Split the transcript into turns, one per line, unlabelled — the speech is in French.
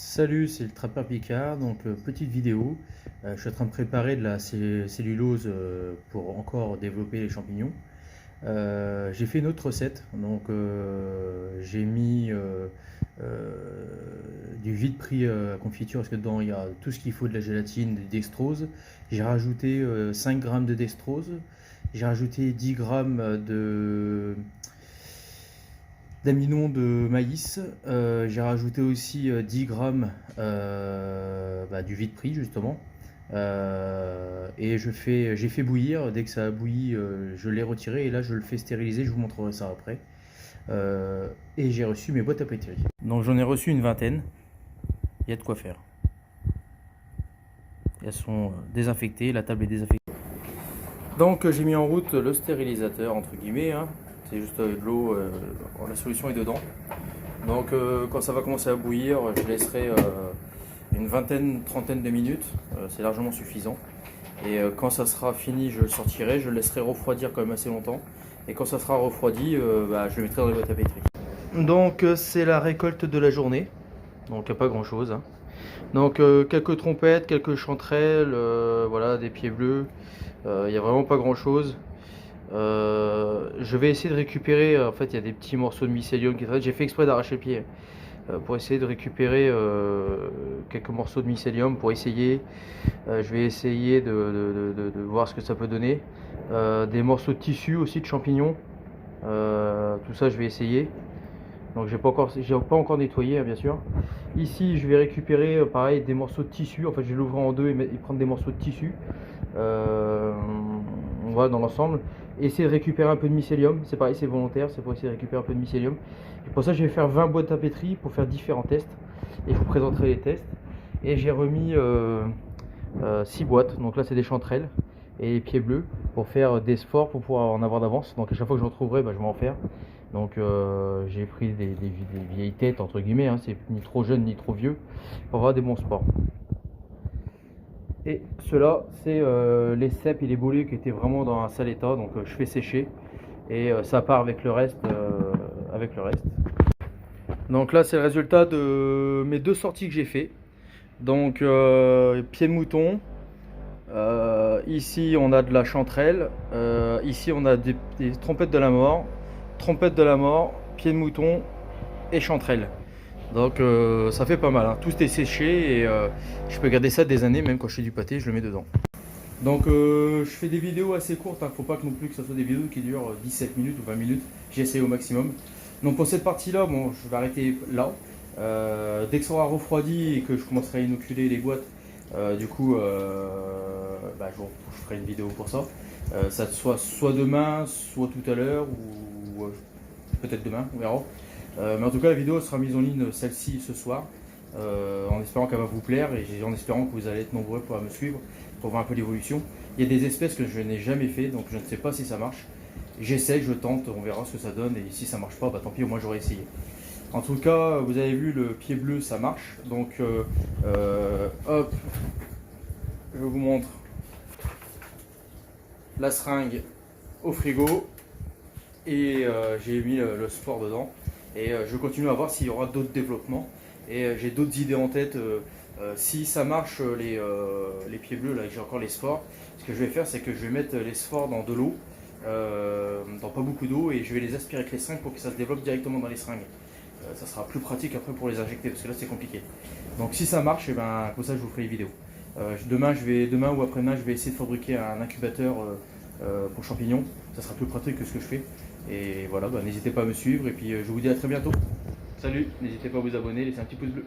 Salut, c'est le Trappeur Picard, donc petite vidéo. Je suis en train de préparer de la cellulose pour encore développer les champignons. J'ai fait une autre recette, donc j'ai mis du vide-pris à confiture parce que dedans il y a tout ce qu'il faut, de la gélatine, de dextrose. J'ai rajouté 5 grammes de dextrose, j'ai rajouté 10 grammes d'amidon de maïs. J'ai rajouté aussi 10 grammes du vide-pris justement. Et j'ai fait bouillir. Dès que ça a bouilli, je l'ai retiré et là je le fais stériliser. Je vous montrerai ça après. Et j'ai reçu mes boîtes à pétri. Donc j'en ai reçu une vingtaine. Il y a de quoi faire. Elles sont désinfectées, la table est désinfectée. Donc j'ai mis en route le stérilisateur entre guillemets, hein. C'est juste de l'eau, la solution est dedans. Donc quand ça va commencer à bouillir, je laisserai une vingtaine, trentaine de minutes, c'est largement suffisant. Et quand ça sera fini, je le sortirai, je le laisserai refroidir quand même assez longtemps. Et quand ça sera refroidi, je le mettrai dans les boîtes à pétri. Donc c'est la récolte de la journée, donc il n'y a pas grand chose, hein. Donc quelques trompettes, quelques chanterelles, voilà, des pieds bleus, il n'y a vraiment pas grand chose. Je vais essayer de récupérer, en fait il y a des petits morceaux de mycélium qui traînent, j'ai fait exprès d'arracher le pied pour essayer de récupérer quelques morceaux de mycélium pour essayer, je vais essayer de voir ce que ça peut donner, des morceaux de tissu aussi de champignons, tout ça je vais essayer. Donc j'ai pas encore nettoyé, hein, bien sûr. Ici je vais récupérer pareil des morceaux de tissu, en fait je vais l'ouvrir en deux et prendre des morceaux de tissu. Voilà, dans l'ensemble, essayer de récupérer un peu de mycélium, c'est pareil, c'est volontaire, c'est pour essayer de récupérer un peu de mycélium. Et pour ça je vais faire 20 boîtes à pétri pour faire différents tests et je vous présenterai les tests. Et j'ai remis 6 boîtes, donc là c'est des chanterelles et des pieds bleus pour faire des spores pour pouvoir en avoir d'avance. Donc à chaque fois que je retrouverai, je vais en faire. Donc j'ai pris des vieilles têtes entre guillemets, hein, c'est ni trop jeune ni trop vieux pour avoir des bons spores. Et ceux-là, c'est les cèpes et les bolets qui étaient vraiment dans un sale état, donc je fais sécher et ça part avec le reste. Donc là, c'est le résultat de mes deux sorties que j'ai fait. Donc pied de mouton. Ici, on a de la chanterelle. Ici, on a des trompettes de la mort. Trompettes de la mort, pied de mouton et chanterelle. Donc ça fait pas mal, hein. Tout est séché et je peux garder ça des années, même quand je fais du pâté, je le mets dedans. Donc je fais des vidéos assez courtes, hein. Faut pas que non plus que ce soit des vidéos qui durent 17 minutes ou 20 minutes, j'essaie au maximum. Donc pour cette partie là, bon, je vais arrêter là. Dès que ça aura refroidi et que je commencerai à inoculer les boîtes, du coup je ferai une vidéo pour ça. Ça soit demain, soit tout à l'heure, ou peut-être demain, on verra. Mais en tout cas, la vidéo sera mise en ligne, celle-ci, ce soir, en espérant qu'elle va vous plaire et en espérant que vous allez être nombreux pour me suivre, pour voir un peu l'évolution. Il y a des espèces que je n'ai jamais fait, donc je ne sais pas si ça marche. J'essaie, je tente, on verra ce que ça donne, et si ça marche pas, tant pis, au moins j'aurais essayé. En tout cas, vous avez vu, le pied bleu, ça marche. Donc, hop, je vous montre la seringue au frigo, et j'ai mis le sport dedans. Et je continue à voir s'il y aura d'autres développements. Et j'ai d'autres idées en tête. Si ça marche, les pieds bleus, là j'ai encore les spores, ce que je vais faire, c'est que je vais mettre les spores dans de l'eau, dans pas beaucoup d'eau, et je vais les aspirer avec les seringues pour que ça se développe directement dans les seringues. Ça sera plus pratique après pour les injecter, parce que là c'est compliqué. Donc si ça marche, comme ça je vous ferai les vidéos. Demain ou après-demain, je vais essayer de fabriquer un incubateur pour champignons. Ça sera plus pratique que ce que je fais. Et voilà, n'hésitez pas à me suivre et puis je vous dis à très bientôt. Salut, n'hésitez pas à vous abonner, laissez un petit pouce bleu.